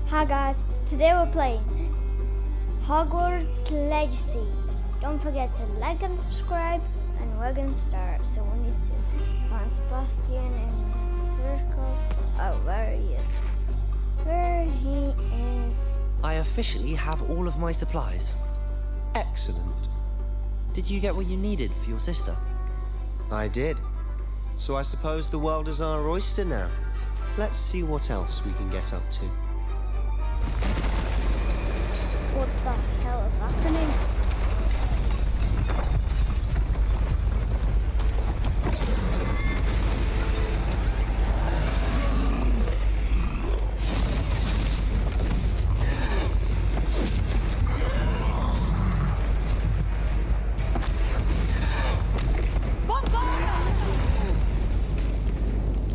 Hi guys, today we're playing Hogwarts Legacy. Don't forget to like and subscribe, and we're gonna start. So we need to find Sebastian in the circle. Oh, there he is. There he is. I officially have all of my supplies. Excellent. Did you get what you needed for your sister? I did. So I suppose the world is our oyster now. Let's see what else we can get up to. What the hell is happening?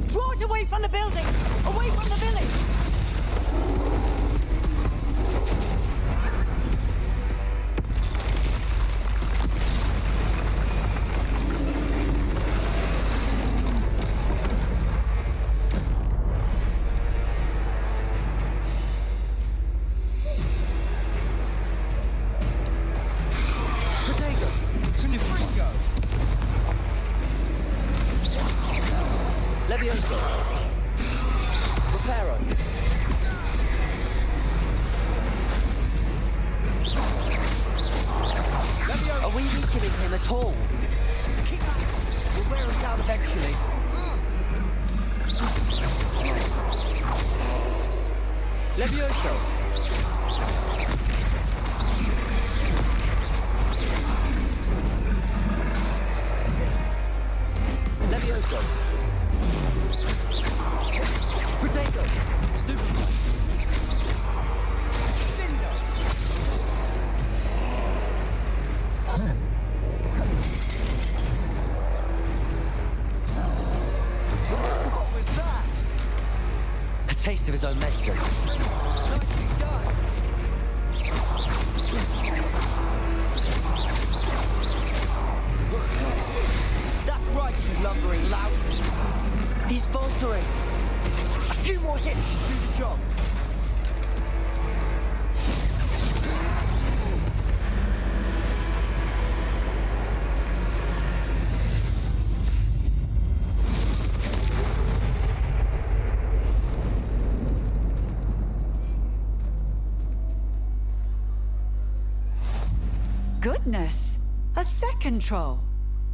Draw it away from the building! Away from the village! Potato! Snifringo! Levioso! Reparo! Are we weakening him at all? We'll wear us out eventually. Levioso! Levioso! Potato! Stupid! What was that? A taste of his own medicine. Nicely done. That's right, you lumbering lout. He's faltering. A few more hits to do the job. Goodness! A second troll!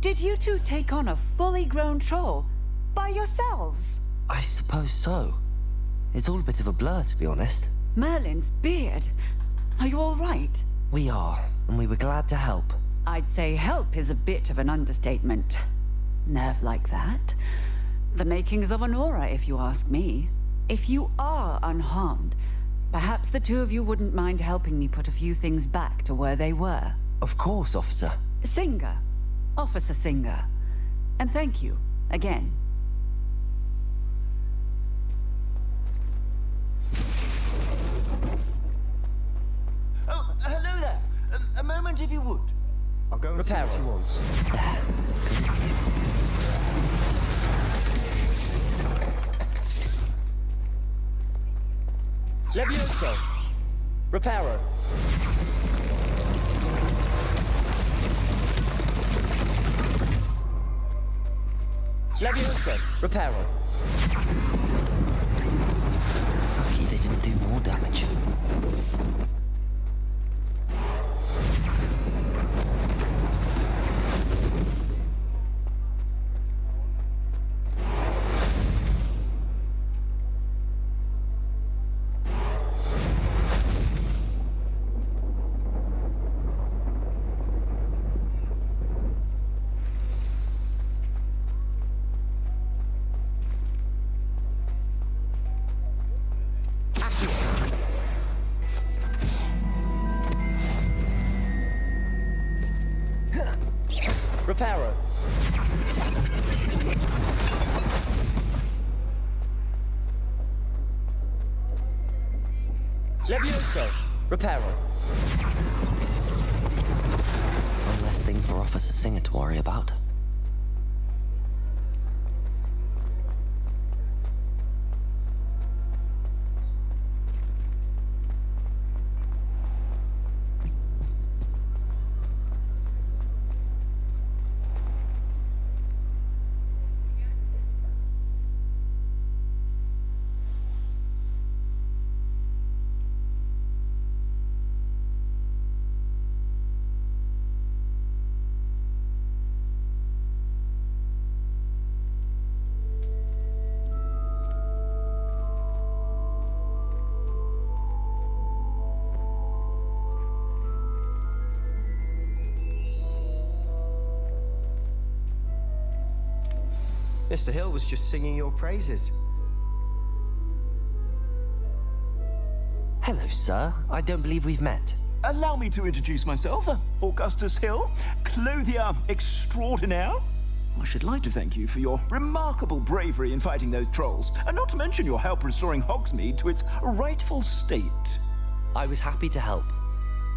Did you two take on a fully grown troll by yourselves? I suppose so. It's all a bit of a blur, to be honest. Merlin's beard. Are you all right? We are, and we were glad to help. I'd say help is a bit of an understatement. Nerve like that? The makings of an aura, if you ask me. If you are unharmed, perhaps the two of you wouldn't mind helping me put a few things back to where they were. Of course, officer. Singer. Officer Singer. And thank you, again. Oh, hello there. A moment if you would. I'll go and see what he wants. Levioso. Reparo. Levioso. Reparo. Lucky they didn't do more damage. Reparo. Levioso. Reparo. One less thing for Officer Singer to worry about. Mr. Hill was just singing your praises. Hello, sir. I don't believe we've met. Allow me to introduce myself, Augustus Hill, clothier extraordinaire. I should like to thank you for your remarkable bravery in fighting those trolls, and not to mention your help restoring Hogsmeade to its rightful state. I was happy to help.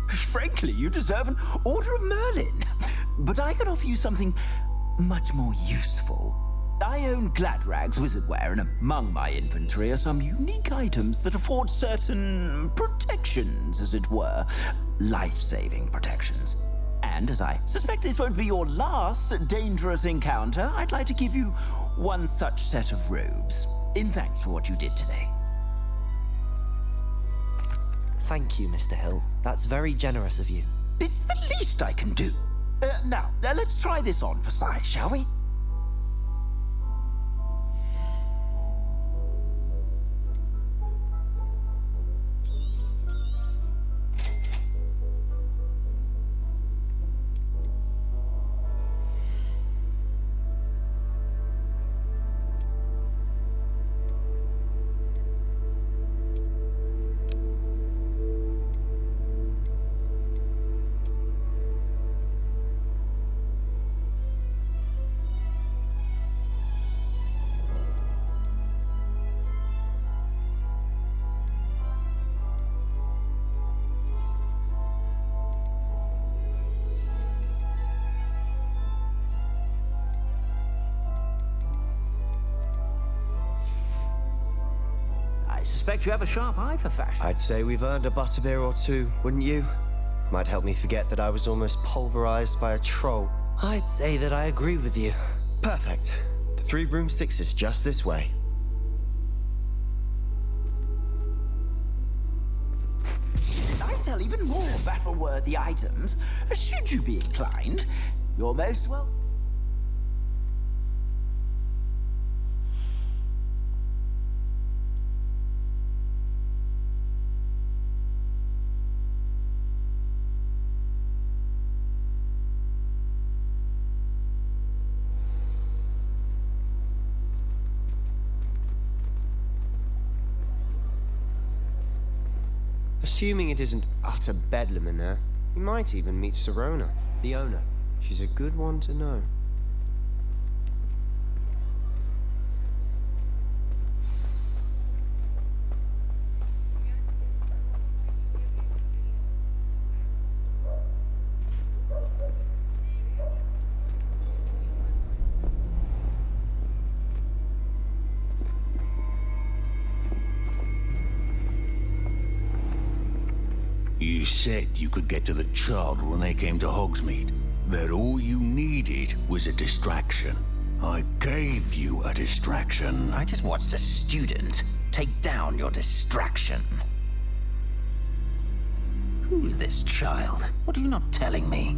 Frankly, you deserve an Order of Merlin. But I can offer you something much more useful. I own Gladrag's wizardware, and among my inventory are some unique items that afford certain protections, as it were. Life-saving protections. And as I suspect this won't be your last dangerous encounter, I'd like to give you one such set of robes, in thanks for what you did today. Thank you, Mr. Hill. That's very generous of you. It's the least I can do. Now, let's try this on for size, shall we? I suspect you have a sharp eye for fashion. I'd say we've earned a butterbeer or two, wouldn't you? Might help me forget that I was almost pulverized by a troll. I'd say that I agree with you. Perfect. The 3 broomsticks is just this way. I sell even more battle-worthy items, should you be inclined. You're most welcome. Assuming it isn't utter bedlam in there, you might even meet Sirona, the owner. She's a good one to know. You said you could get to the child when they came to Hogsmeade. That all you needed was a distraction. I gave you a distraction. I just watched a student take down your distraction. Who's this child? What are you not telling me?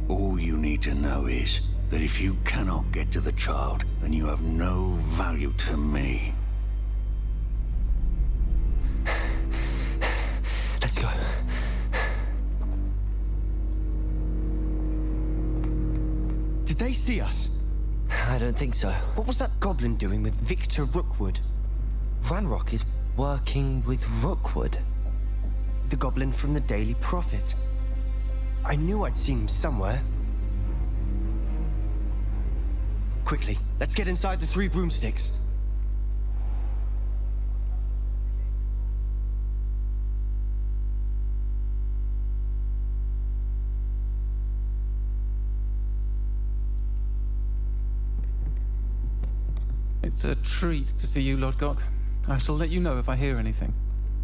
All you need to know is that if you cannot get to the child, then you have no value to me. Let's go. Did they see us? I don't think so. What was that goblin doing with Victor Rookwood? Ranrock is working with Rookwood. The goblin from the Daily Prophet. I knew I'd seen him somewhere. Quickly, let's get inside the 3 broomsticks. It's a treat to see you, Lodgok. I shall let you know if I hear anything.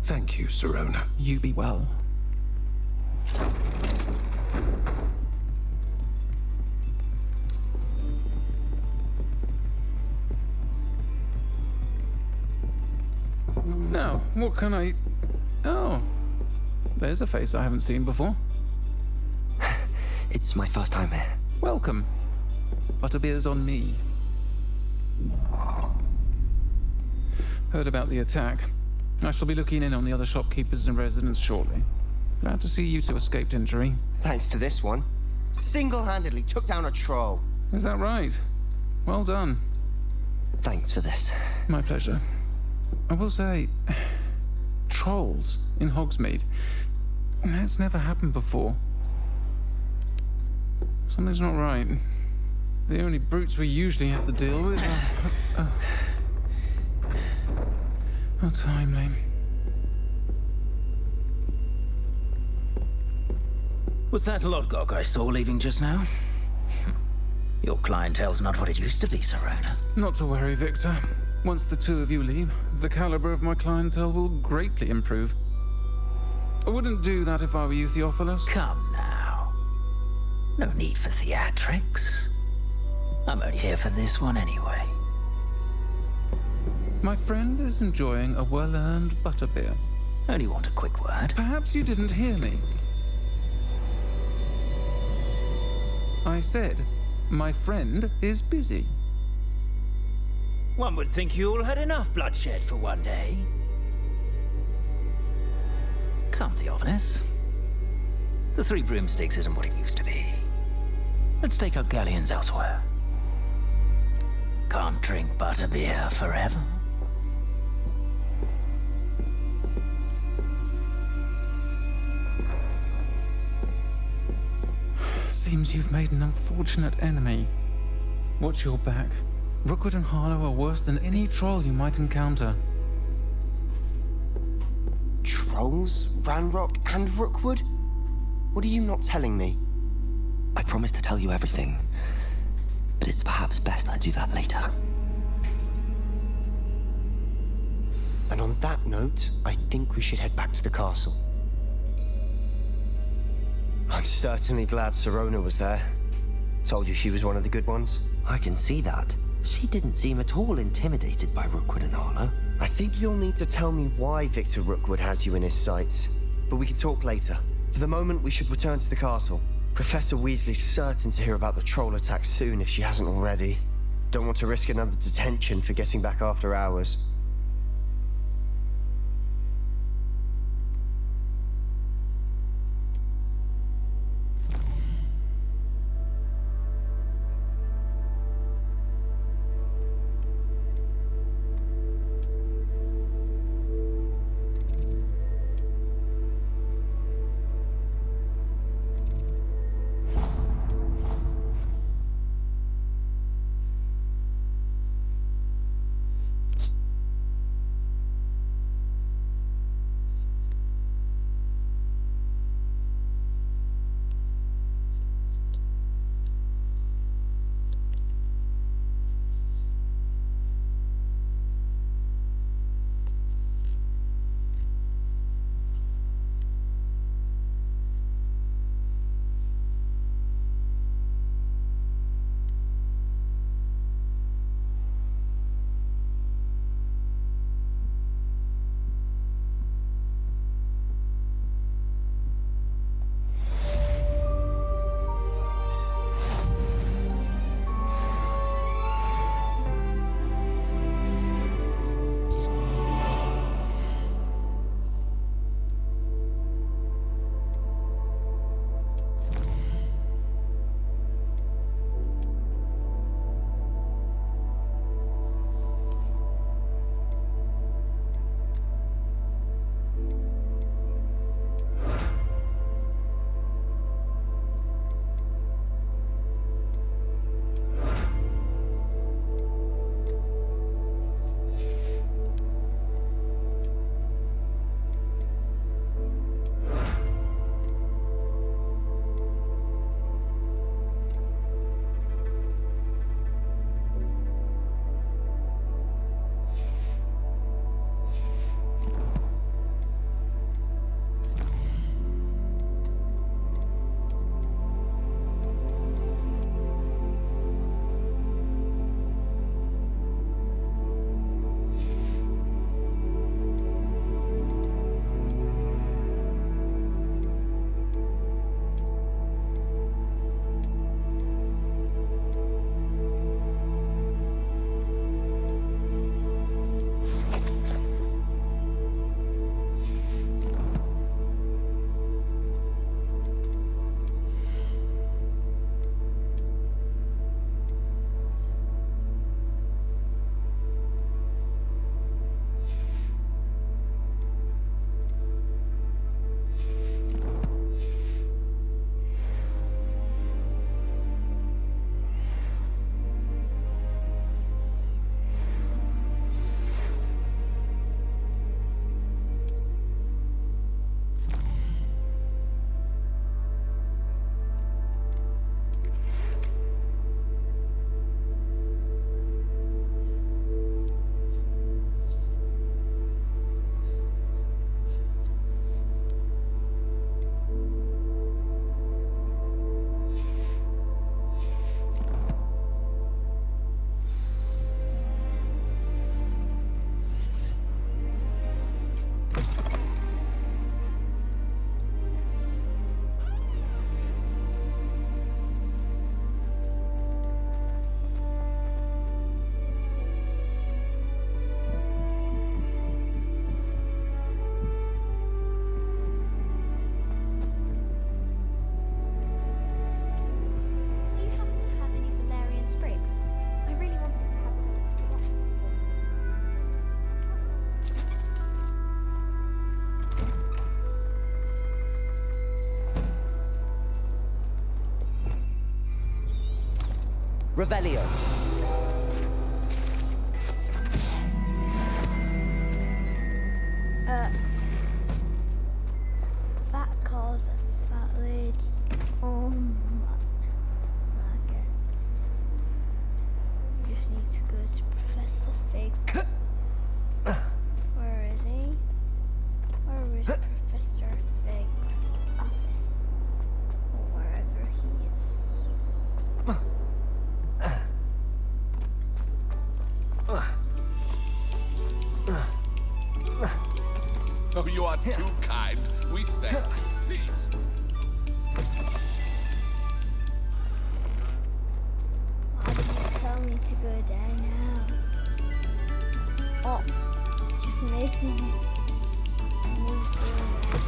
Thank you, Sirona. You be well. Now, what can I... Oh, there's a face I haven't seen before. It's my first time here. Welcome. Butterbeer's on me. Heard about the attack. I shall be looking in on the other shopkeepers and residents shortly. Glad to see you two escaped injury. Thanks to this one. Single-handedly took down a troll. Is that right? Well done. Thanks for this. My pleasure. I will say, trolls in Hogsmeade. That's never happened before. Something's not right. The only brutes we usually have to deal with are timely. Was that Lodgok I saw leaving just now? Your clientele's not what it used to be, Serona. Not to worry, Victor. Once the two of you leave, the caliber of my clientele will greatly improve. I wouldn't do that if I were you, Theophilus. Come now. No need for theatrics. I'm only here for this one anyway. My friend is enjoying a well-earned butterbeer. Only want a quick word. Perhaps you didn't hear me. I said, my friend is busy. One would think you all had enough bloodshed for one day. Come, Theophilus. The Three Broomsticks isn't what it used to be. Let's take our galleons elsewhere. Can't drink butterbeer forever. Seems you've made an unfortunate enemy. Watch your back. Rookwood and Harlow are worse than any troll you might encounter. Trolls? Ranrock and Rookwood? What are you not telling me? I promised to tell you everything, but it's perhaps best I do that later. And on that note, I think we should head back to the castle. I'm certainly glad Serona was there. Told you she was one of the good ones. I can see that. She didn't seem at all intimidated by Rookwood and Harlow. I think you'll need to tell me why Victor Rookwood has you in his sights. But we can talk later. For the moment, we should return to the castle. Professor Weasley's certain to hear about the troll attack soon if she hasn't already. Don't want to risk another detention for getting back after hours. Revelio. Fat calls a fat lady. Oh my god. We just need to go to Professor Fig. Where is he? Where is Professor Fig's office? Or wherever he is. Oh, you are too kind. We thank you. Please. Why does it tell me to go there now? Oh, it's just making me go there.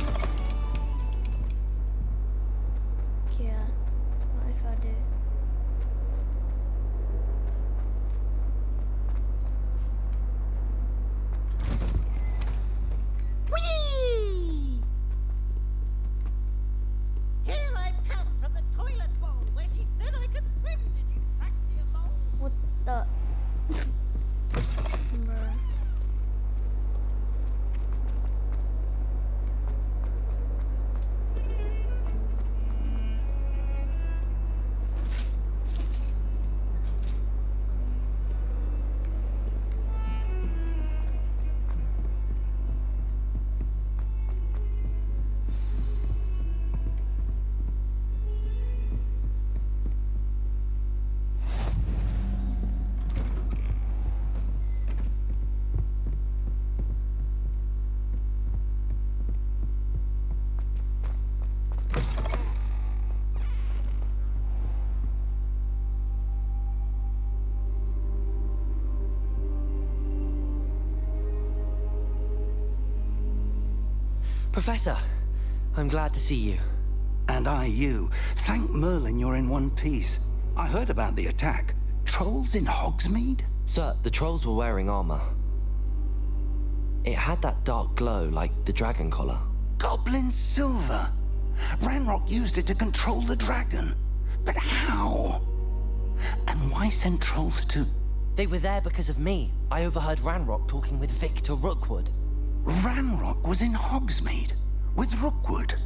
Yeah, what if I do? Whee! Here I've come from the toilet bowl where she said I could swim. Did you practice along? What the? Bruh. Professor, I'm glad to see you. And I you. Thank Merlin you're in one piece. I heard about the attack. Trolls in Hogsmeade? Sir, the trolls were wearing armor. It had that dark glow like the dragon collar. Goblin silver. Ranrock used it to control the dragon. But how? And why send trolls to... They were there because of me. I overheard Ranrock talking with Victor Rookwood. Ranrock was in Hogsmeade with Rookwood.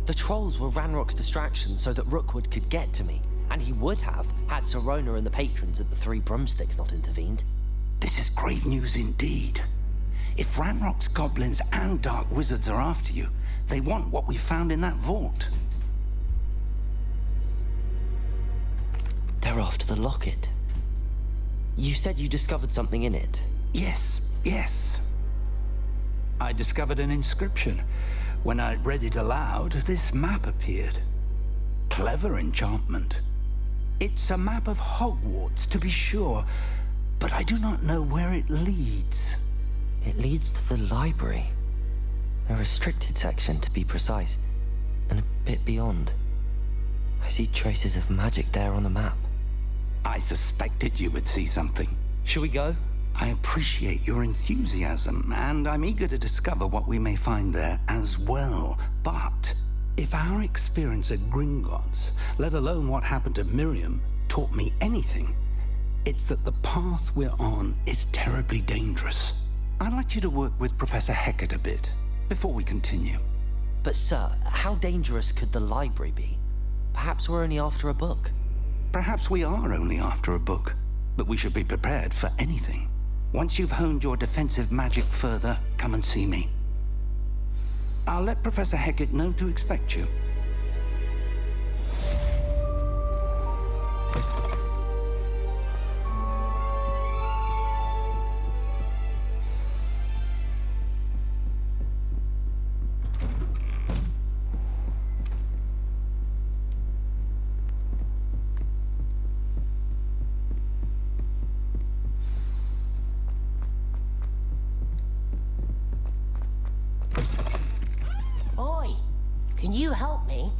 The trolls were Ranrock's distraction so that Rookwood could get to me. And he would have had Sirona and the patrons at the Three Broomsticks not intervened. This is grave news indeed. If Ranrock's goblins and dark wizards are after you, they want what we found in that vault. They're after the locket. You said you discovered something in it. Yes, yes. I discovered an inscription. When I read it aloud, this map appeared. Clever enchantment. It's a map of Hogwarts, to be sure, but I do not know where it leads. It leads to the library. A restricted section, to be precise, and a bit beyond. I see traces of magic there on the map. I suspected you would see something. Shall we go? I appreciate your enthusiasm, and I'm eager to discover what we may find there as well. But if our experience at Gringotts, let alone what happened to Miriam, taught me anything, it's that the path we're on is terribly dangerous. I'd like you to work with Professor Hecat a bit before we continue. But sir, how dangerous could the library be? Perhaps we're only after a book. Perhaps we are only after a book, but we should be prepared for anything. Once you've honed your defensive magic further, come and see me. I'll let Professor Hecat know to expect you. Oi, can you help me?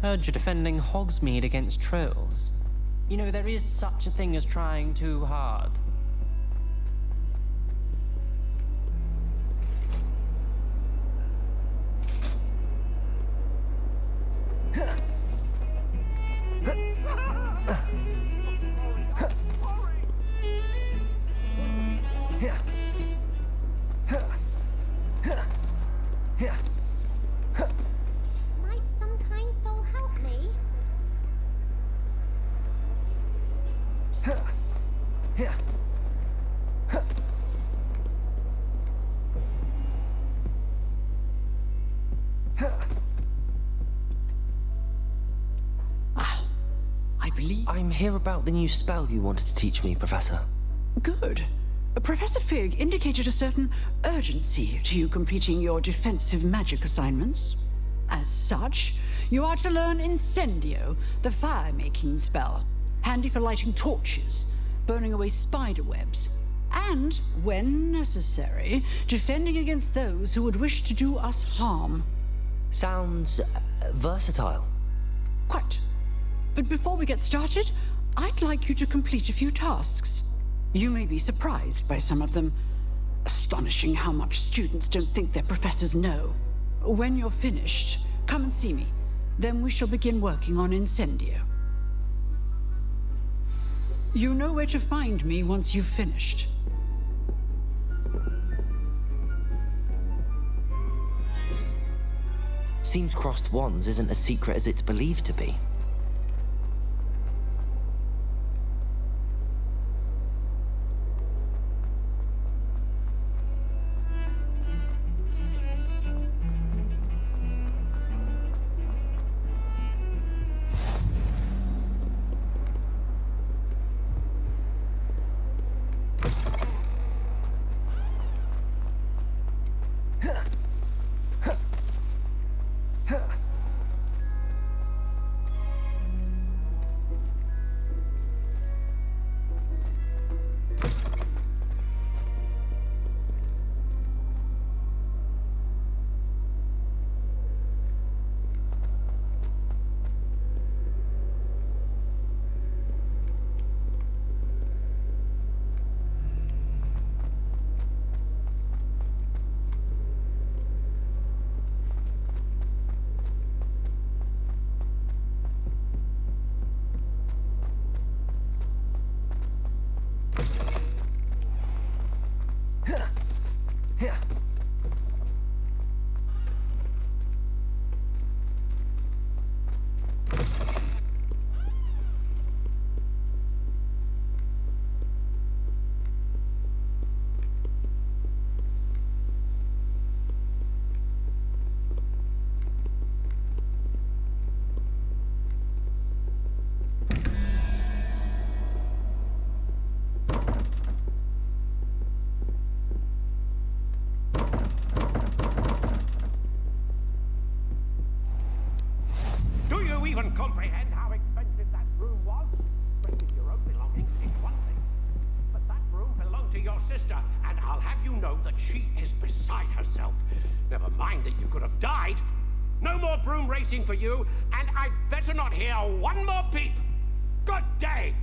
Heard you're defending Hogsmeade against trolls. You know, there is such a thing as trying too hard. believe... I'm here about the new spell you wanted to teach me, Professor. Good. Professor Fig indicated a certain urgency to you completing your defensive magic assignments. As such, you are to learn Incendio, the fire-making spell, handy for lighting torches, burning away spider webs, and, when necessary, defending against those who would wish to do us harm. Sounds versatile. Quite. But before we get started, I'd like you to complete a few tasks. You may be surprised by some of them. Astonishing how much students don't think their professors know. When you're finished, come and see me. Then we shall begin working on Incendio. You know where to find me once you've finished. Seems crossed wands isn't as secret as it's believed to be. Comprehend how expensive that room was? Bringing your own belongings is one thing, but that room belonged to your sister, and I'll have you know that she is beside herself. Never mind that you could have died. No more broom racing for you, and I'd better not hear one more peep. Good day!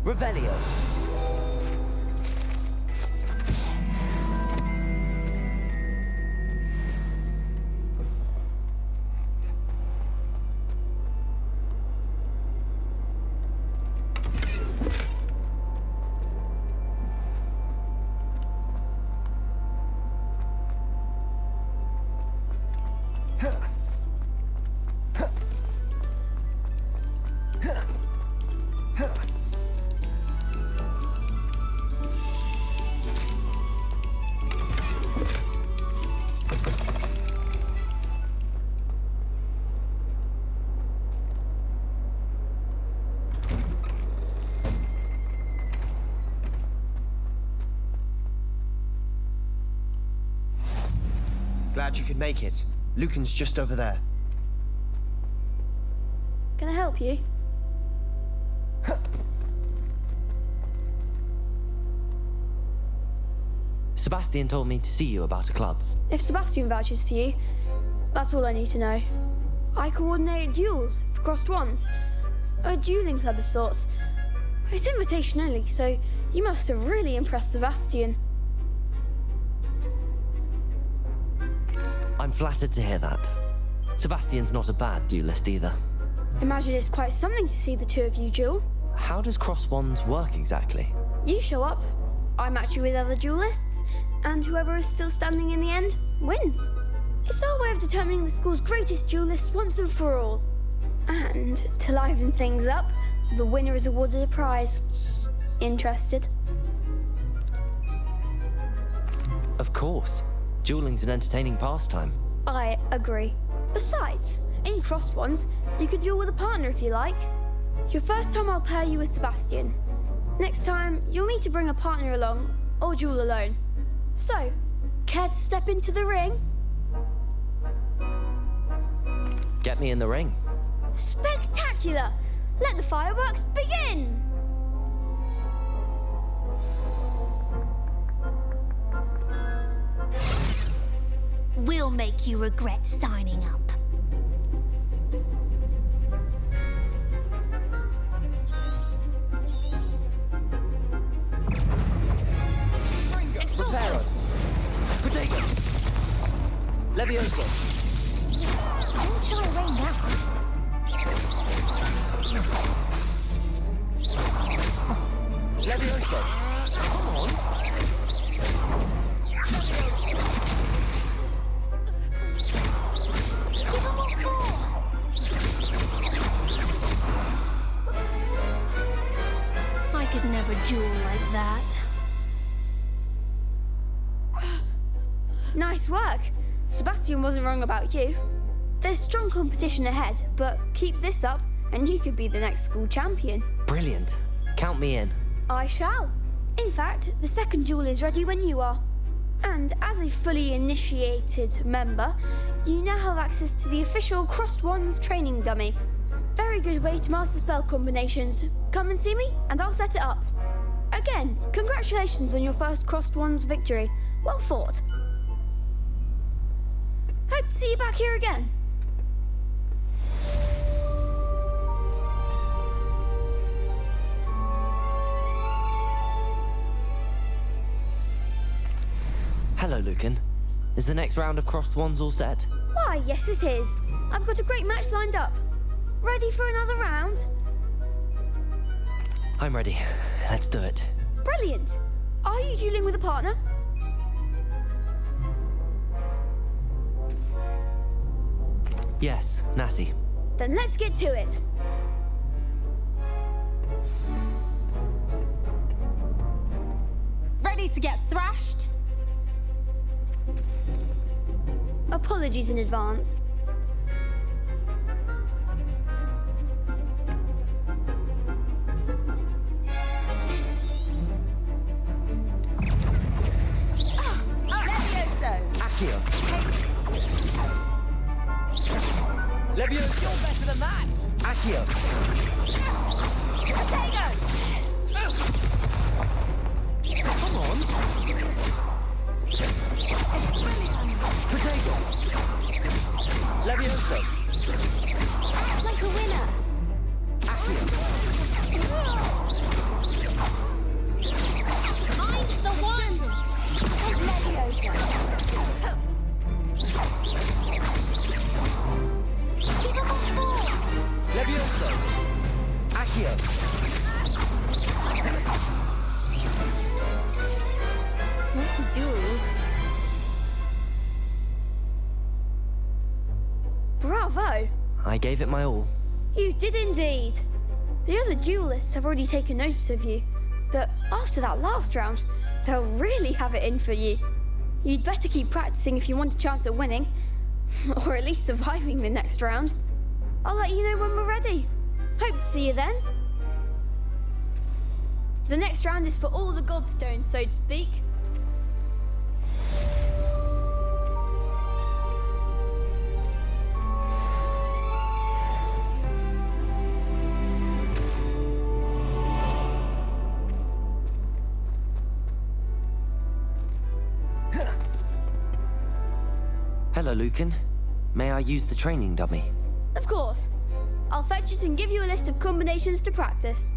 Revelio. Glad you could make it. Lucan's just over there. Can I help you? Sebastian told me to see you about a club. If Sebastian vouches for you, that's all I need to know. I coordinate duels for crossed wands. A dueling club of sorts. It's invitation only, so you must have really impressed Sebastian. I'm flattered to hear that. Sebastian's not a bad duelist either. Imagine it's quite something to see the two of you duel. How does cross wands work exactly? You show up, I match you with other duelists, and whoever is still standing in the end wins. It's our way of determining the school's greatest duelist once and for all. And to liven things up, the winner is awarded a prize. Interested? Of course. Dueling's an entertaining pastime. I agree. Besides, in crossed ones, you can duel with a partner if you like. Your first time I'll pair you with Sebastian. Next time, you'll need to bring a partner along, or duel alone. So, care to step into the ring? Get me in the ring. Spectacular! Let the fireworks begin! We'll make you regret signing up. Reparo. Potato. Levioso. Don't try to rain down. Levioso. Come on. Give him what for? I could never duel like that. Nice work. Sebastian wasn't wrong about you. There's strong competition ahead, but keep this up and you could be the next school champion. Brilliant. Count me in. I shall. In fact, the second duel is ready when you are. And as a fully initiated member, you now have access to the official Crossed Wands training dummy. Very good way to master spell combinations. Come and see me and I'll set it up. Again, congratulations on your first Crossed Wands victory. Well fought. Hope to see you back here again. Hello, Lucan. Is the next round of crossed wands all set? Why, yes it is. I've got a great match lined up. Ready for another round? I'm ready. Let's do it. Brilliant. Are you dueling with a partner? Yes, Natty. Then let's get to it. Ready to get thrashed? Apologies in advance. Accio. Levioso. You're better than that. Accio. Come on. Potato. Levioso. Like a winner. Accio. Levioso! Accio! What's a duel? Bravo! I gave it my all. You did indeed. The other duelists have already taken notice of you, but after that last round, they'll really have it in for you. You'd better keep practicing if you want a chance at winning, or at least surviving the next round. I'll let you know when we're ready. Hope to see you then. The next round is for all the gobstones, so to speak. Hello, Lucan. May I use the training dummy? Of course. I'll fetch it and give you a list of combinations to practice.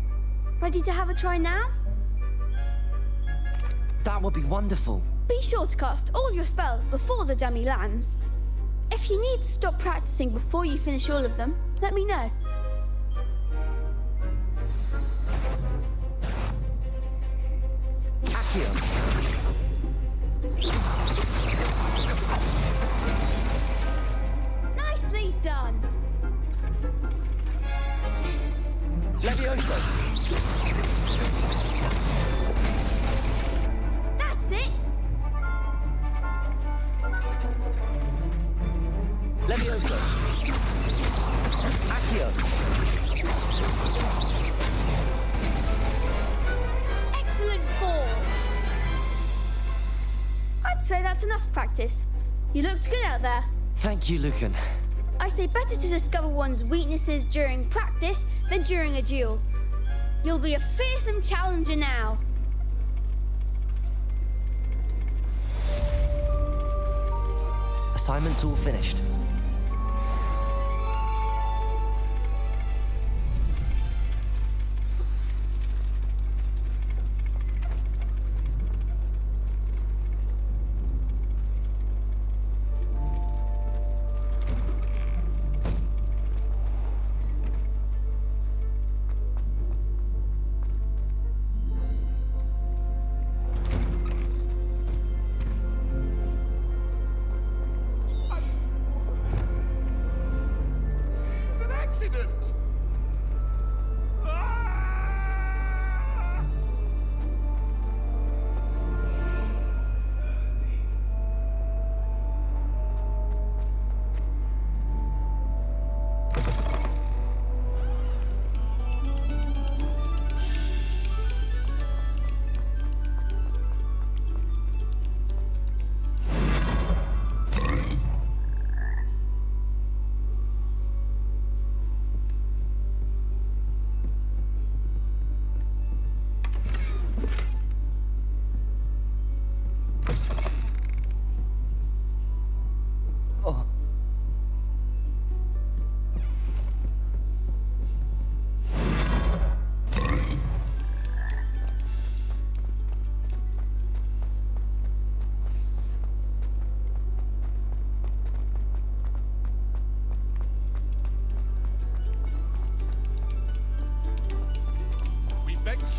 Ready to have a try now? That would be wonderful. Be sure to cast all your spells before the dummy lands. If you need to stop practicing before you finish all of them, let me know. Accio! Nicely done! Levioso! That's it! Levioso! Accio! Excellent fall! I'd say that's enough practice. You looked good out there. Thank you, Lucan. I say better to discover one's weaknesses during practice than during a duel. You'll be a fearsome challenger now. Assignment's all finished.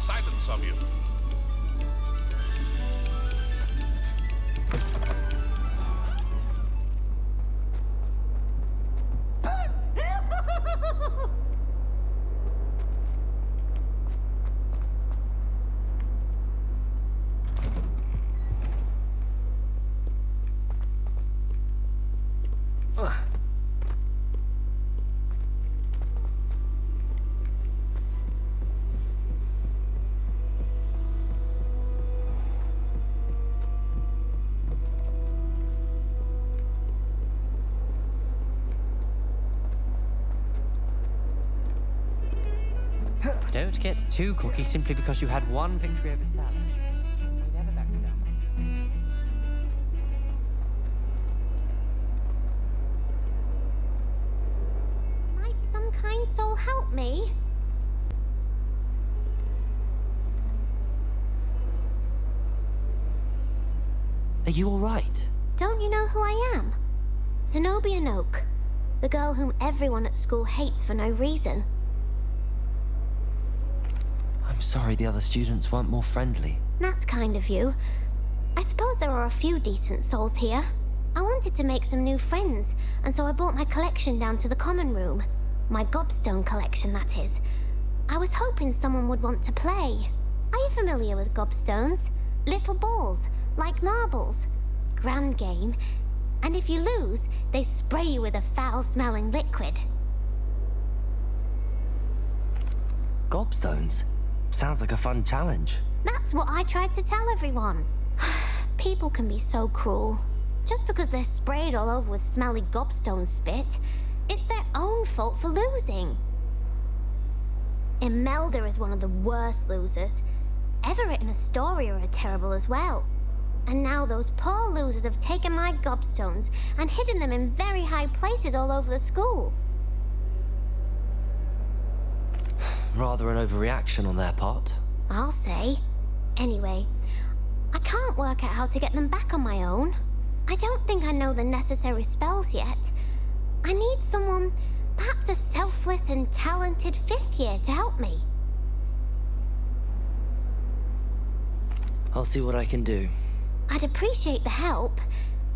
Silence of you. Don't get too cocky simply because you had one victory over Salad. You never back down. Might some kind soul help me? Are you all right? Don't you know who I am? Zenobia Noak, the girl whom everyone at school hates for no reason. sorry the other students weren't more friendly. That's kind of you. I suppose there are a few decent souls here. I wanted to make some new friends, and so I brought my collection down to the common room. My gobstone collection, that is. I was hoping someone would want to play. Are you familiar with gobstones? Little balls, like marbles. Grand game. And if you lose, they spray you with a foul-smelling liquid. Gobstones? Sounds like a fun challenge. That's what I tried to tell everyone. People can be so cruel. Just because they're sprayed all over with smelly gobstone spit, it's their own fault for losing. Imelda is one of the worst losers. Everett and Astoria are terrible as well. And now those poor losers have taken my gobstones and hidden them in very high places all over the school. Rather an overreaction on their part. I'll say. Anyway, I can't work out how to get them back on my own. I don't think I know the necessary spells yet. I need someone, perhaps a selfless and talented 5th year to help me. I'll see what I can do. I'd appreciate the help.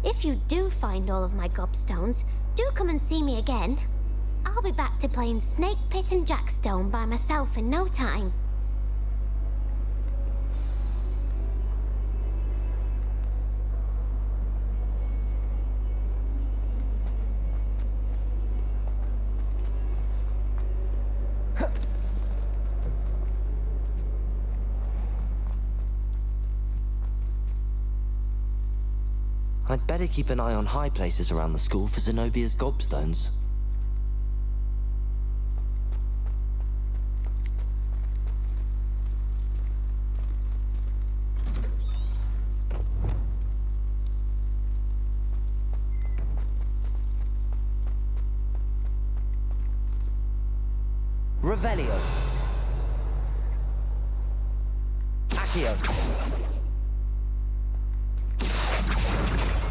If you do find all of my gobstones, do come and see me again. I'll be back to playing Snake Pit and Jackstone by myself in no time. I'd better keep an eye on high places around the school for Zenobia's gobstones. Revelio. Accio.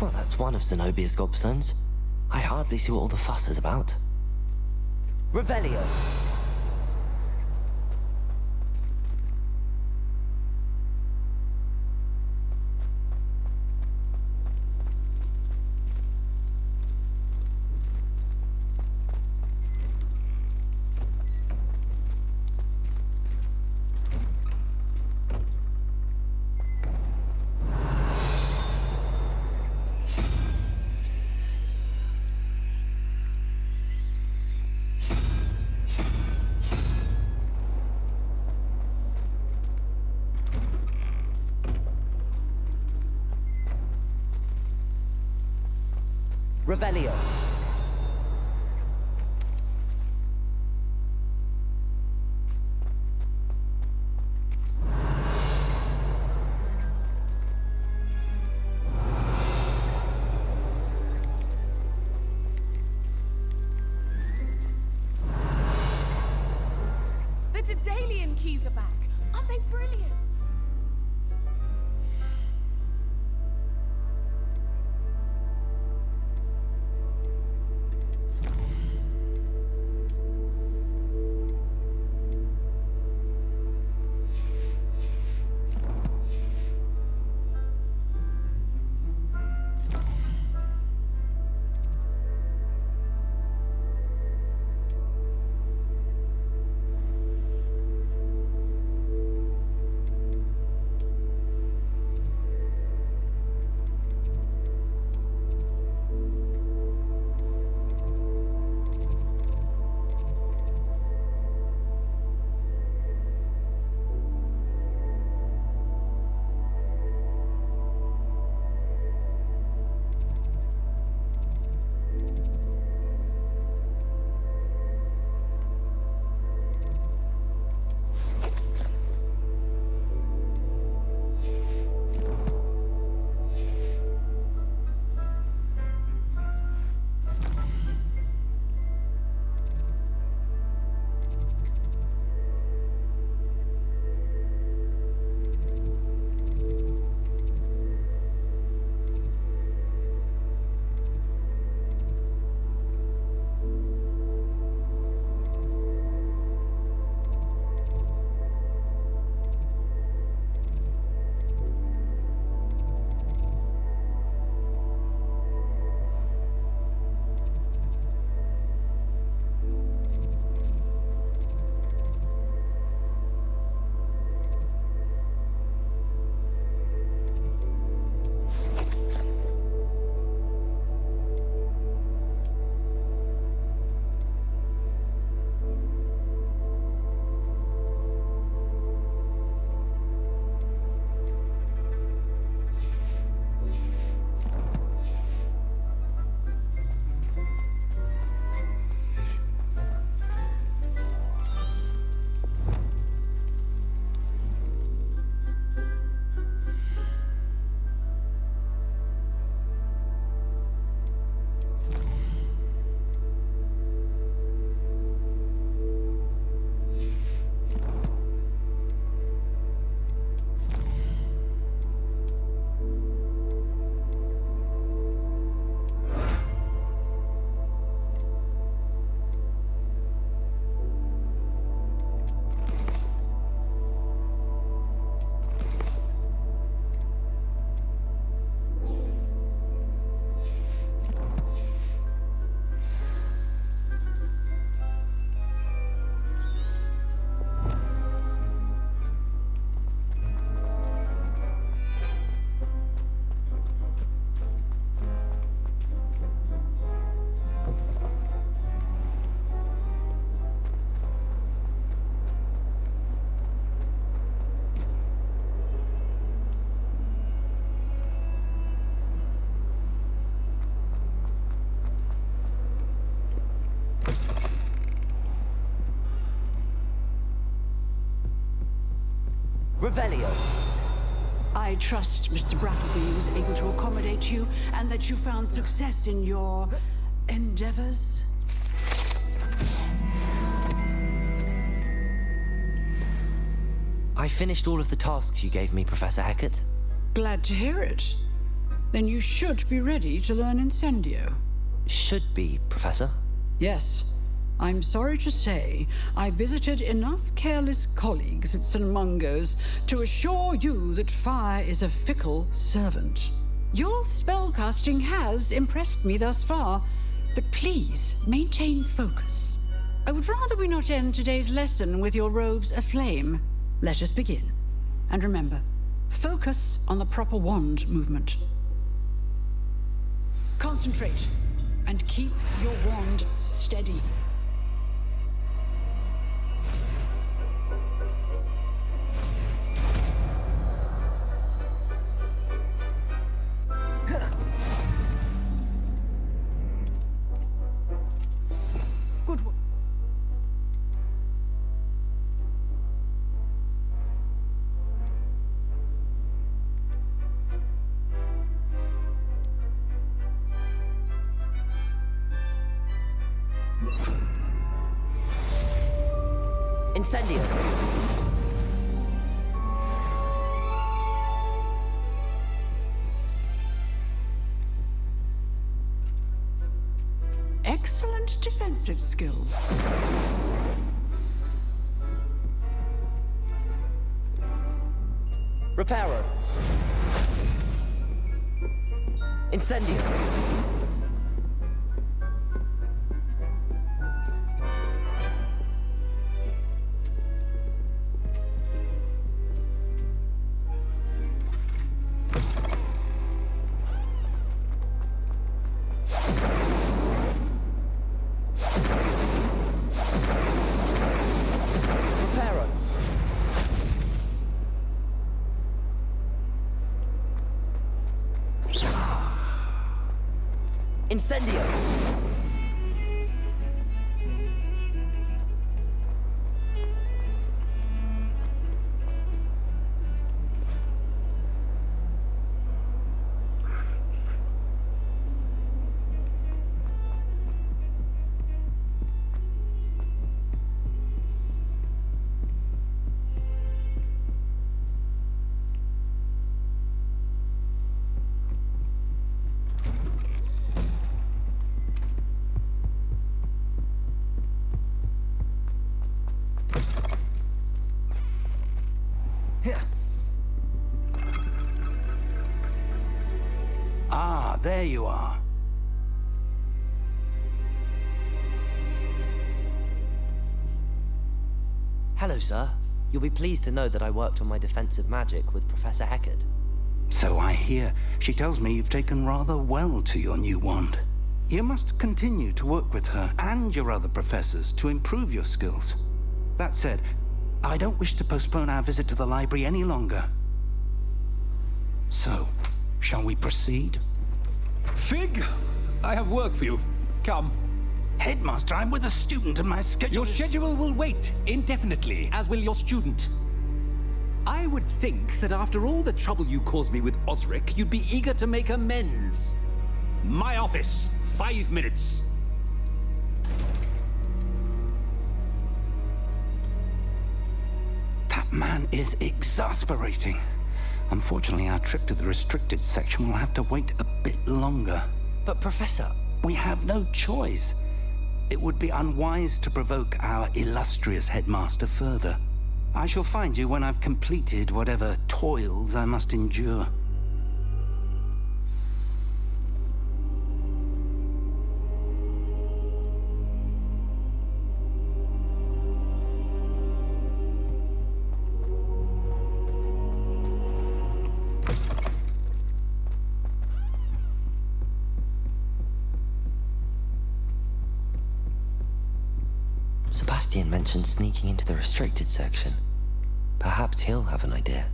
Well, that's one of Zenobia's gobstones. I hardly see what all the fuss is about. Revelio. Revelio. The Daedalian keys are back. Aren't they brilliant? Revelio. I trust Mr. Brattleby was able to accommodate you and that you found success in your endeavors. I finished all of the tasks you gave me, Professor Hecat. Glad to hear it. Then you should be ready to learn Incendio. Should be, Professor. Yes. I'm sorry to say, I visited enough careless colleagues at St. Mungo's to assure you that fire is a fickle servant. Your spellcasting has impressed me thus far, but please maintain focus. I would rather we not end today's lesson with your robes aflame. Let us begin. And remember, focus on the proper wand movement. Concentrate, and keep your wand steady. Good work. Incendio. Excellent defensive skills. Reparo. Incendio. Reparo. Incendio. Ah, there you are. Hello, sir. You'll be pleased to know that I worked on my defensive magic with Professor Hecat. So I hear. She tells me you've taken rather well to your new wand. You must continue to work with her and your other professors to improve your skills. That said, I don't wish to postpone our visit to the library any longer. So, shall we proceed? Fig, I have work for you. Come. Headmaster, I'm with a student and my schedule Your schedule will wait indefinitely, as will your student. I would think that after all the trouble you caused me with Osric, you'd be eager to make amends. My office, 5 minutes. That man is exasperating. Unfortunately, our trip to the restricted section will have to wait a bit longer. But, Professor... We have no choice. It would be unwise to provoke our illustrious headmaster further. I shall find you when I've completed whatever toils I must endure. Sebastian mentioned sneaking into the restricted section. Perhaps he'll have an idea.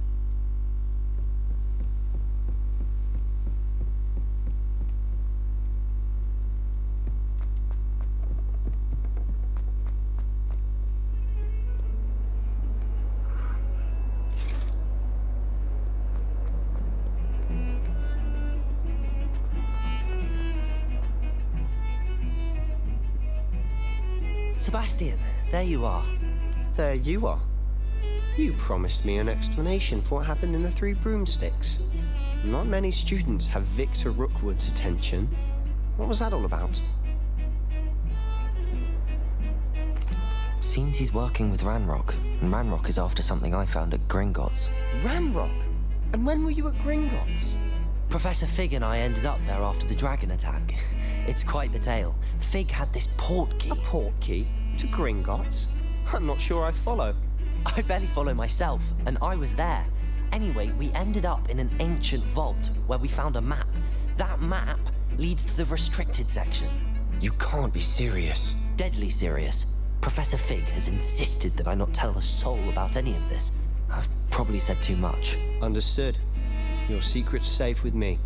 Sebastian, there you are. There you are. You promised me an explanation for what happened in the Three Broomsticks. Not many students have Victor Rookwood's attention. What was that all about? Seems he's working with Ranrock, and Ranrock is after something I found at Gringotts. Ranrock? And when were you at Gringotts? Professor Fig and I ended up there after the dragon attack. It's quite the tale. Fig had this port key. A port key? To Gringotts? I'm not sure I follow. I barely follow myself, and I was there. Anyway, we ended up in an ancient vault where we found a map. That map leads to the restricted section. You can't be serious. Deadly serious. Professor Fig has insisted that I not tell a soul about any of this. I've probably said too much. Understood. Your secret's safe with me.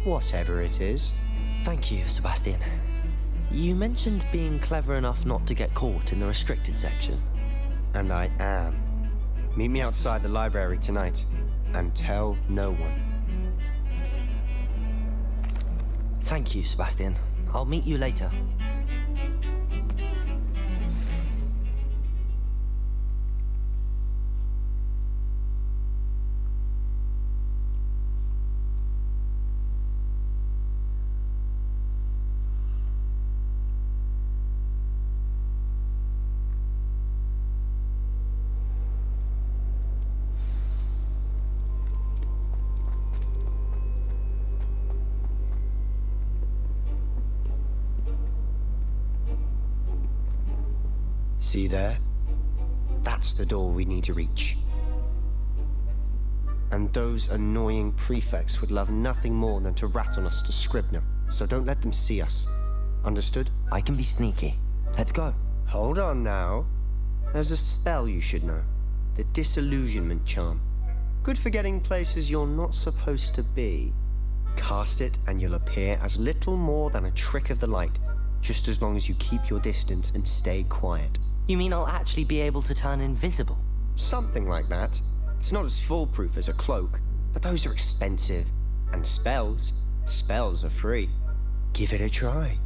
Whatever it is. Thank you, Sebastian. You mentioned being clever enough not to get caught in the restricted section. And I am. Meet me outside the library tonight, and tell no one. Thank you, Sebastian. I'll meet you later. See there? That's the door we need to reach. And those annoying prefects would love nothing more than to rat on us to Scribner, so don't let them see us. Understood? I can be sneaky. Let's go. Hold on now. There's a spell you should know. The Disillusionment Charm. Good for getting places you're not supposed to be. Cast it and you'll appear as little more than a trick of the light, just as long as you keep your distance and stay quiet. You mean I'll actually be able to turn invisible? Something like that. It's not as foolproof as a cloak, but those are expensive. And spells are free. Give it a try.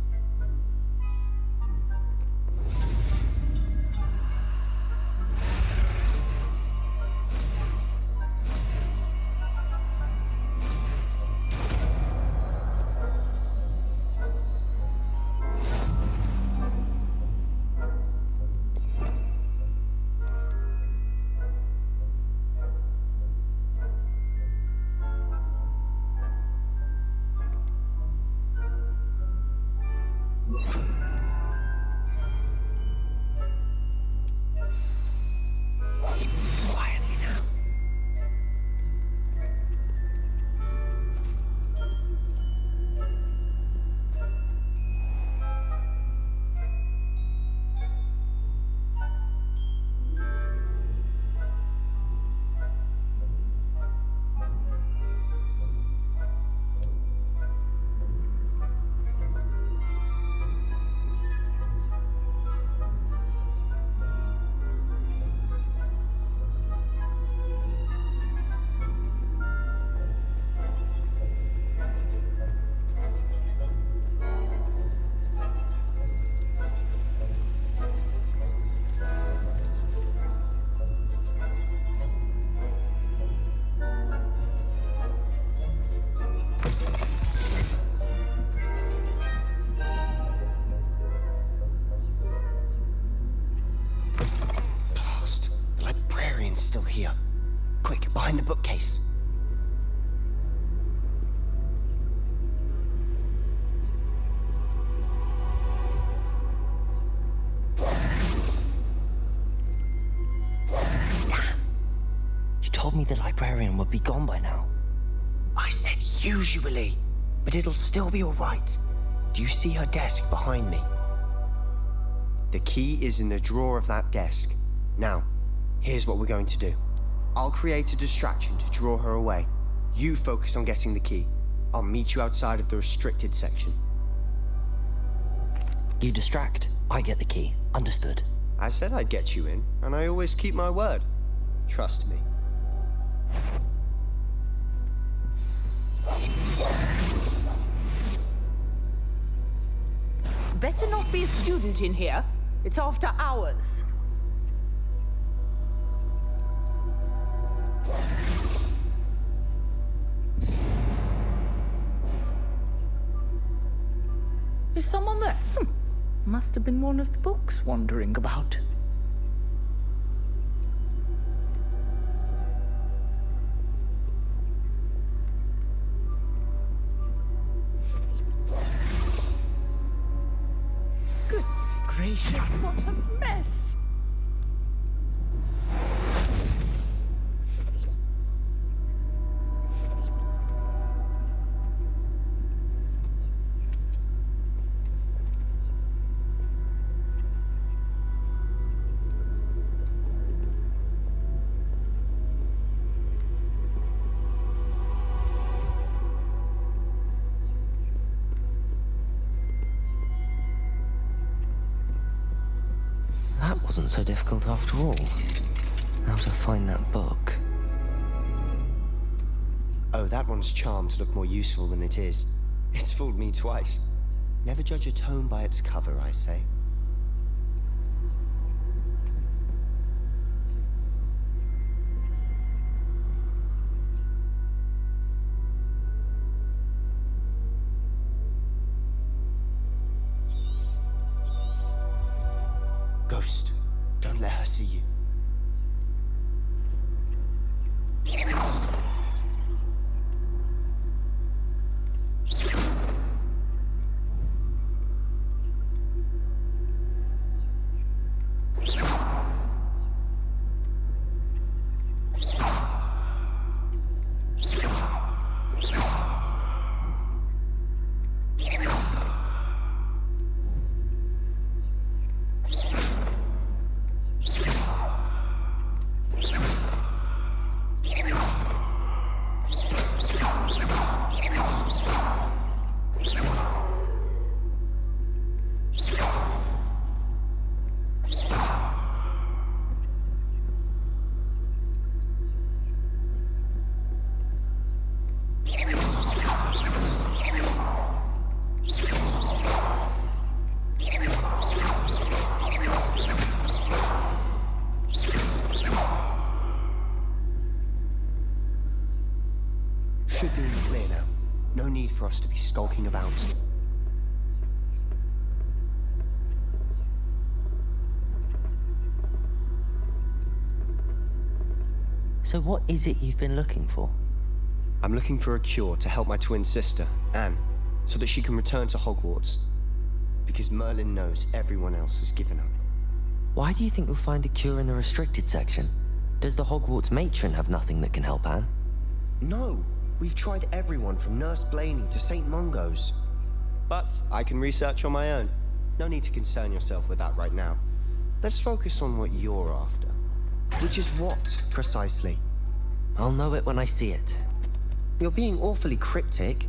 Still here. Quick, behind the bookcase. Damn. You told me the librarian would be gone by now. I said usually, but it'll still be all right. Do you see her desk behind me? The key is in the drawer of that desk. Now, here's what we're going to do. I'll create a distraction to draw her away. You focus on getting the key. I'll meet you outside of the restricted section. You distract, I get the key. Understood. I said I'd get you in, and I always keep my word. Trust me. Better not be a student in here. It's after hours. Is someone there? Must have been one of the books wandering about. Goodness gracious, what a mess! That wasn't so difficult after all. How to find that book. Oh, that one's charmed to look more useful than it is. It's fooled me twice. Never judge a tome by its cover, I say. Ghost, don't let her see you. Should be in the clear now. No need for us to be skulking about. So what is it you've been looking for? I'm looking for a cure to help my twin sister, Anne, so that she can return to Hogwarts. Because Merlin knows everyone else has given up. Why do you think you'll find a cure in the restricted section? Does the Hogwarts matron have nothing that can help Anne? No, we've tried everyone from Nurse Blaney to St. Mungo's. But I can research on my own. No need to concern yourself with that right now. Let's focus on what you're after. Which is what, precisely? I'll know it when I see it. You're being awfully cryptic.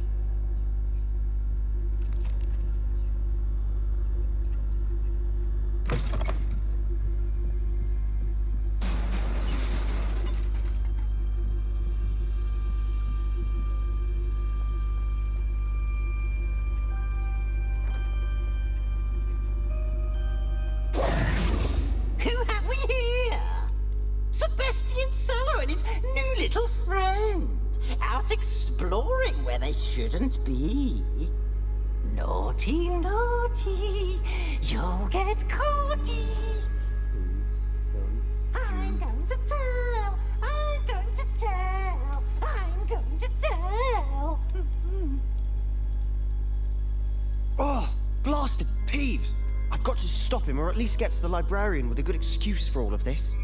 Exploring where they shouldn't be. Naughty, naughty, you'll get caughty. I'm going to tell, I'm going to tell, I'm going to tell. Oh, blasted Peeves! I've got to stop him, or at least get to the librarian with a good excuse for all of this.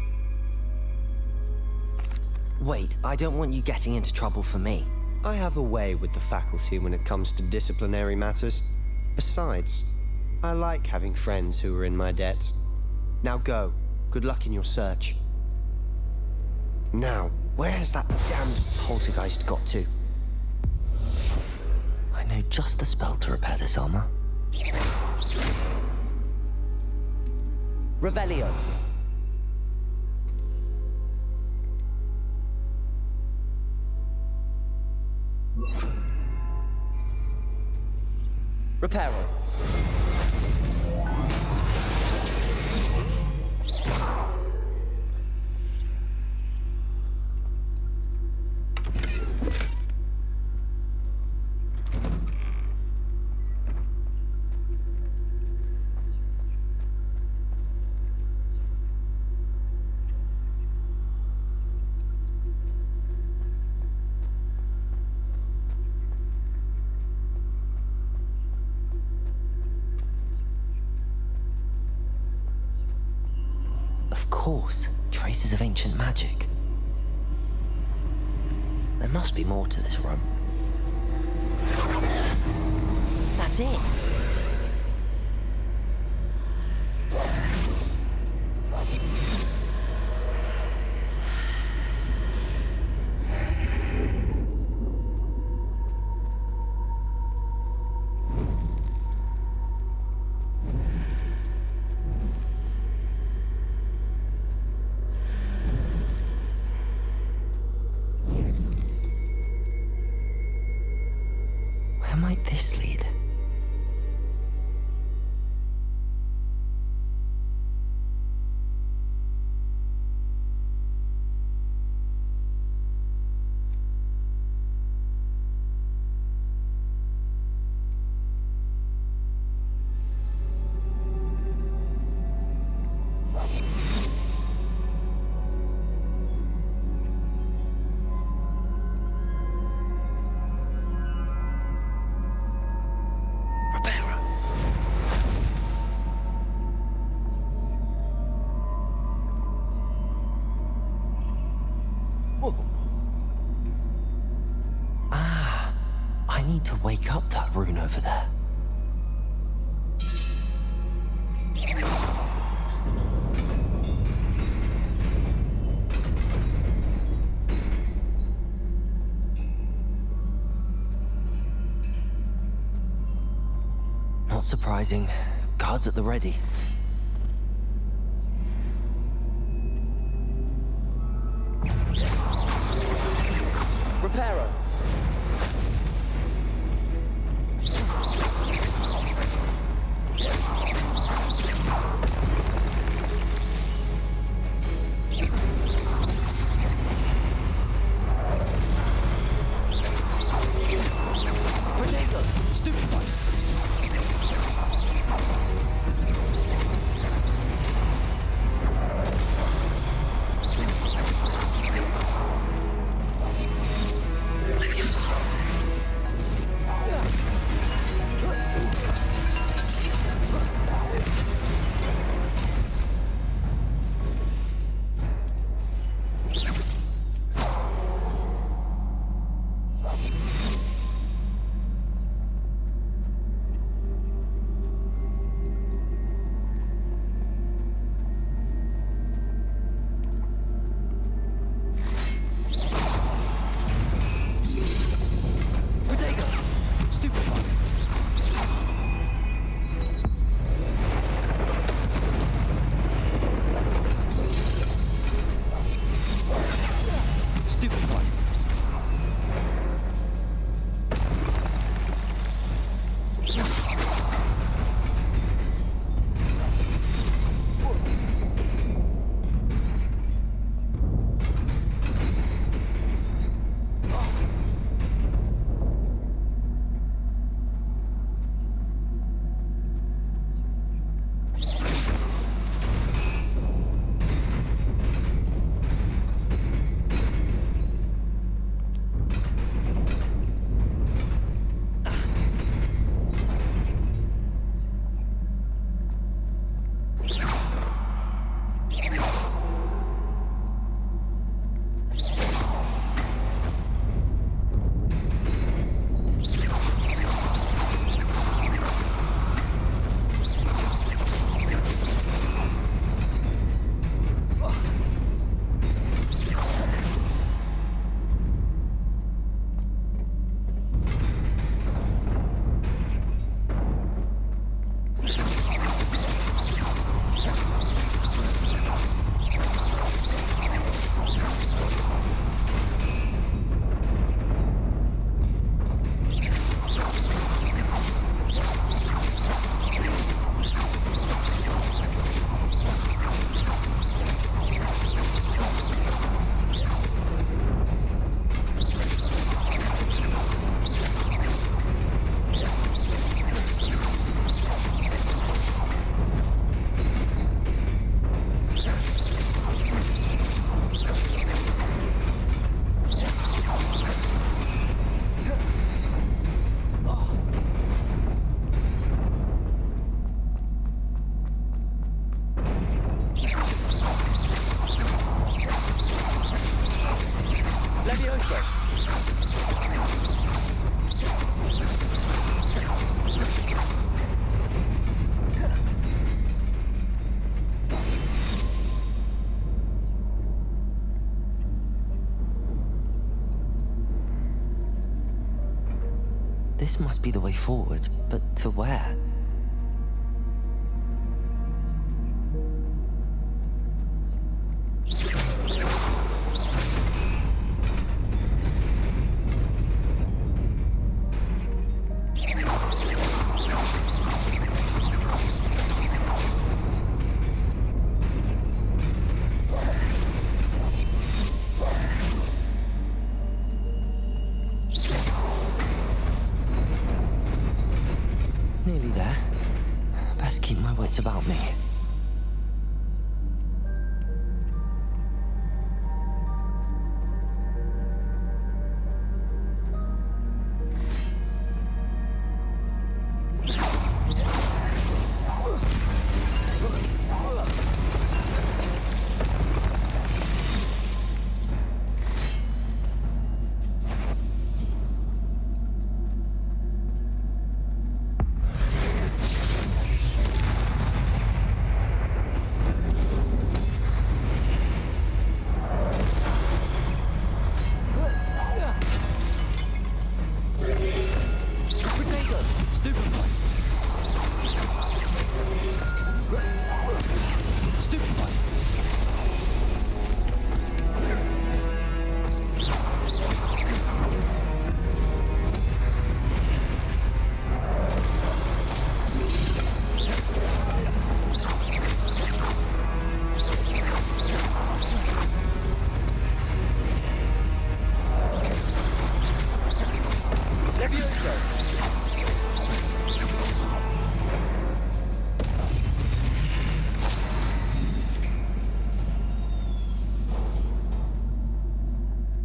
Wait, I don't want you getting into trouble for me. I have a way with the faculty when it comes to disciplinary matters. Besides, I like having friends who are in my debt. Now go. Good luck in your search. Now, where has that damned poltergeist got to? I know just the spell to repair this armor. Revelio. Reparo. course, traces of ancient magic. There must be more to this room. That's it! Where might this lead? I need to wake up that rune over there. Not surprising. Guards at the ready. Reparo. Levioso! This must be the way forward, but to where? Nearly there. Best keep my wits about me.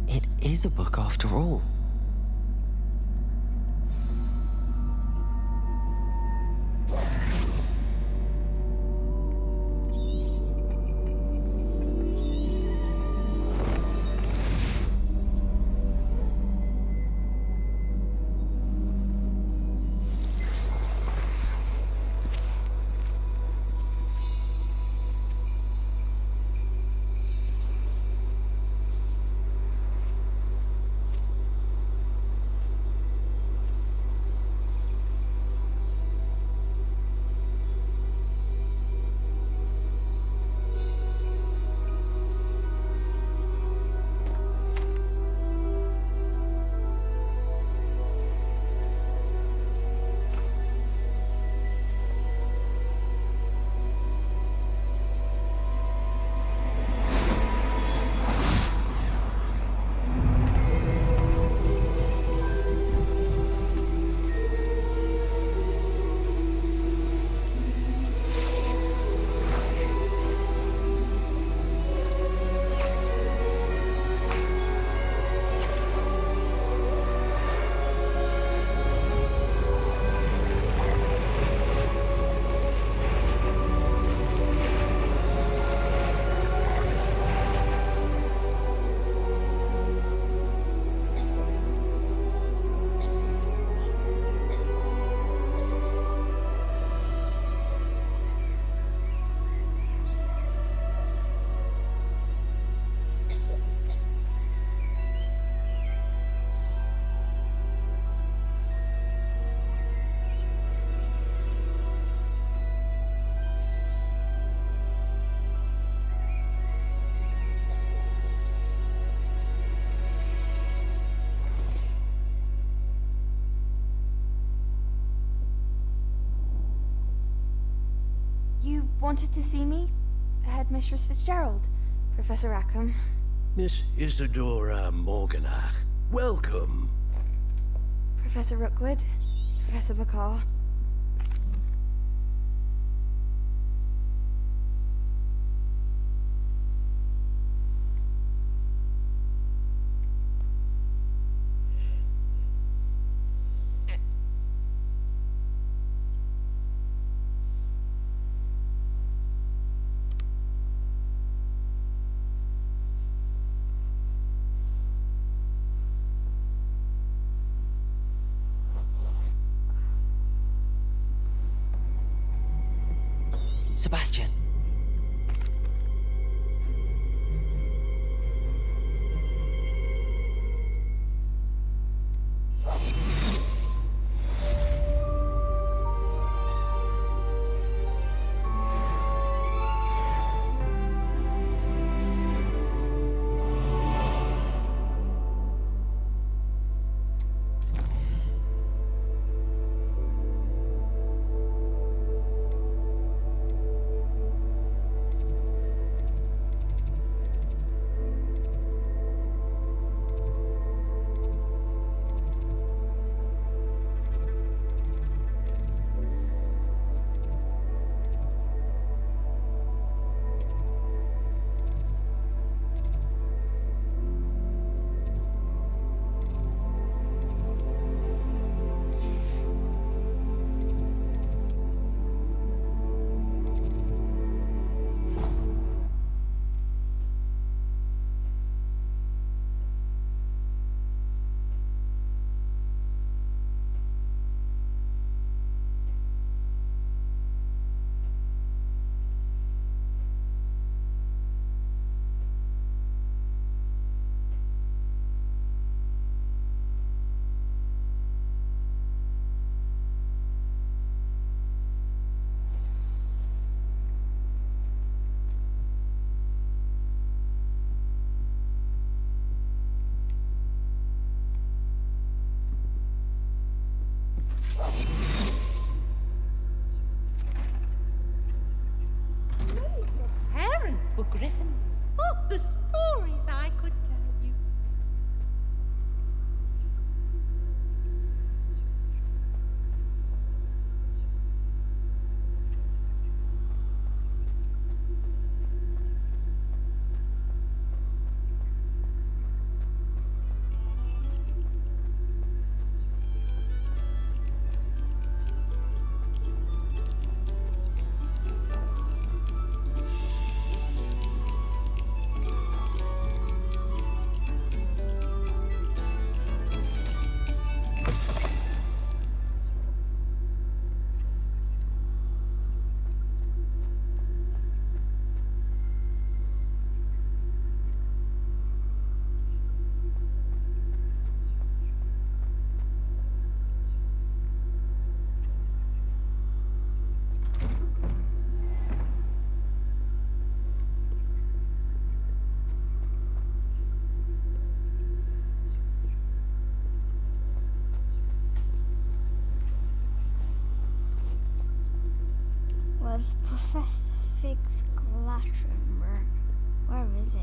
It is a book after all. You wanted to see me? Headmistress Fitzgerald, Professor Rackham. Miss Isadora Morganach, welcome. Professor Rookwood, Professor McCaw. Sebastian. Griffin. Oh, the stories I could tell you. Was Professor Fig's classroom? Where is it?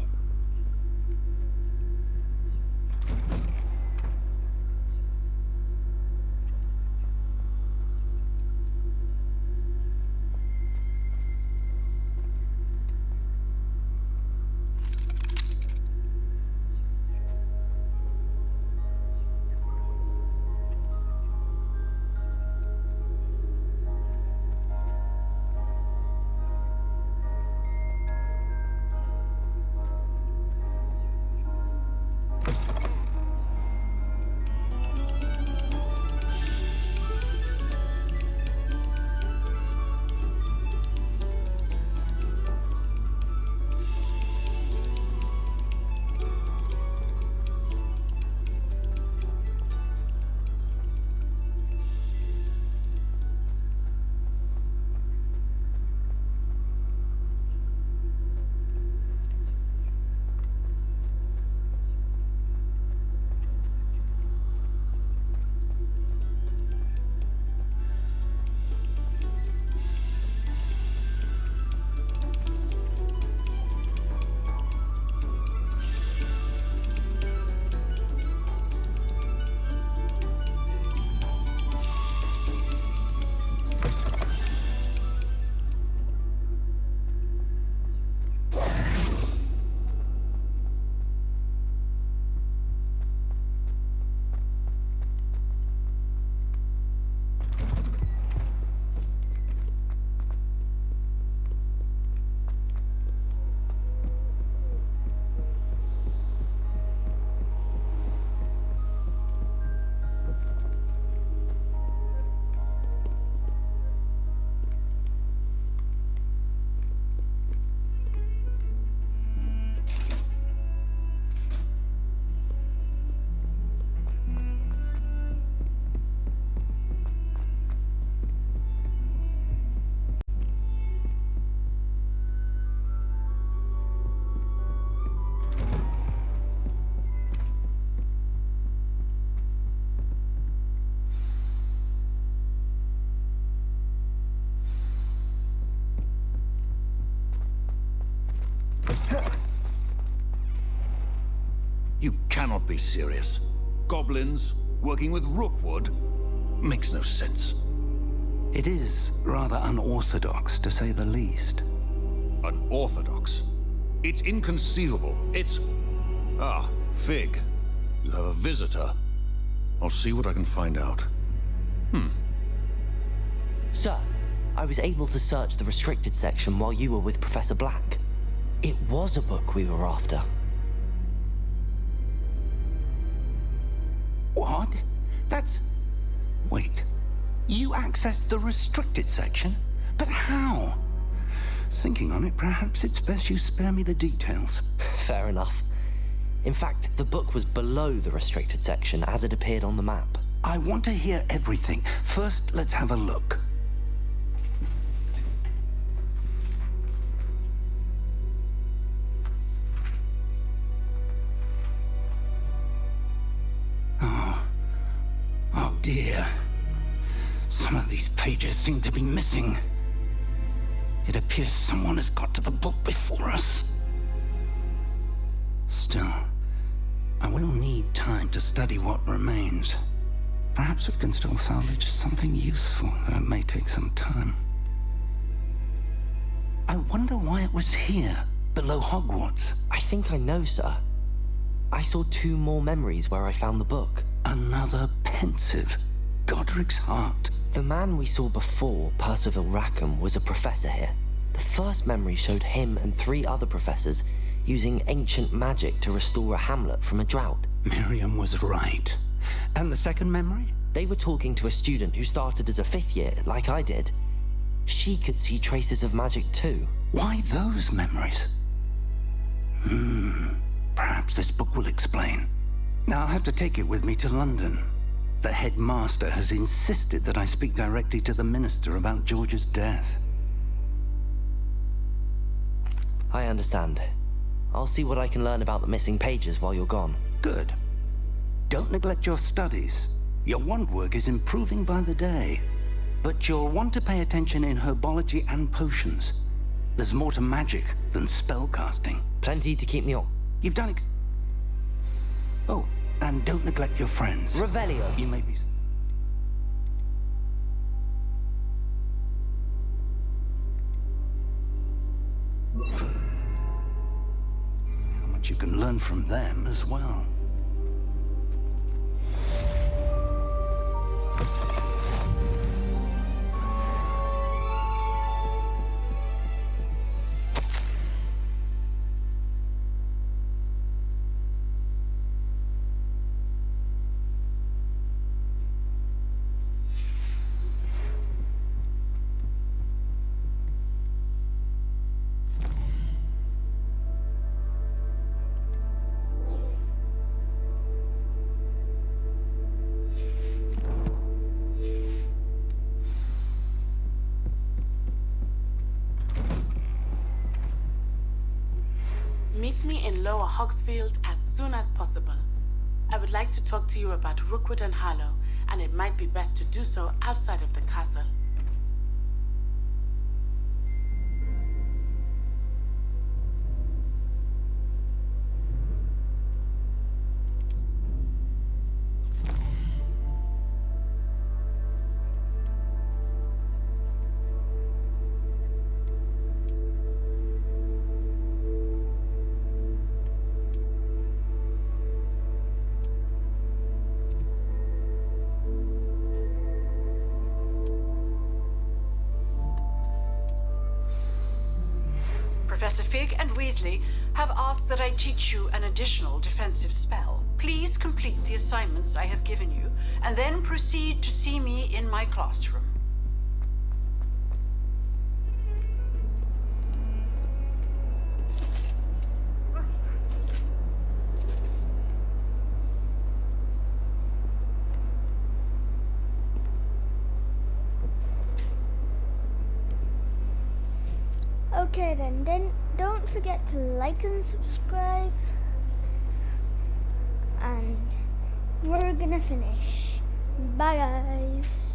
You cannot be serious. Goblins working with Rookwood? Makes no sense. It is rather unorthodox, to say the least. Unorthodox? It's inconceivable. It's... Ah, Fig. You have a visitor. I'll see what I can find out. Sir, I was able to search the restricted section while you were with Professor Black. It was a book we were after. What? That's... Wait. You accessed the restricted section? But how? Thinking on it, perhaps it's best you spare me the details. Fair enough. In fact, the book was below the restricted section as it appeared on the map. I want to hear everything. First, let's have a look. Oh dear. Some of these pages seem to be missing. It appears someone has got to the book before us. Still, I will need time to study what remains. Perhaps we can still salvage something useful, though it may take some time. I wonder why it was here, below Hogwarts. I think I know, sir. I saw 2 more memories where I found the book. Another pensive. Godric's heart. The man we saw before, Percival Rackham, was a professor here. The first memory showed him and 3 other professors using ancient magic to restore a hamlet from a drought. Miriam was right. And the second memory? They were talking to a student who started as a 5th year, like I did. She could see traces of magic too. Why those memories? Perhaps this book will explain. Now I'll have to take it with me to London. The headmaster has insisted that I speak directly to the minister about George's death. I understand. I'll see what I can learn about the missing pages while you're gone. Good. Don't neglect your studies. Your wand work is improving by the day. But you'll want to pay attention in herbology and potions. There's more to magic than spellcasting. Plenty to keep me on. You've done Oh, and don't neglect your friends. Revelio. You may be... How much you can learn from them as well. Meet me in Lower Hogsfield as soon as possible. I would like to talk to you about Rookwood and Harlow, and it might be best to do so outside of the castle. Professor Fig and Weasley have asked that I teach you an additional defensive spell. Please complete the assignments I have given you, and then proceed to see me in my classroom. Okay then don't forget to like and subscribe, and we're gonna finish. Bye guys.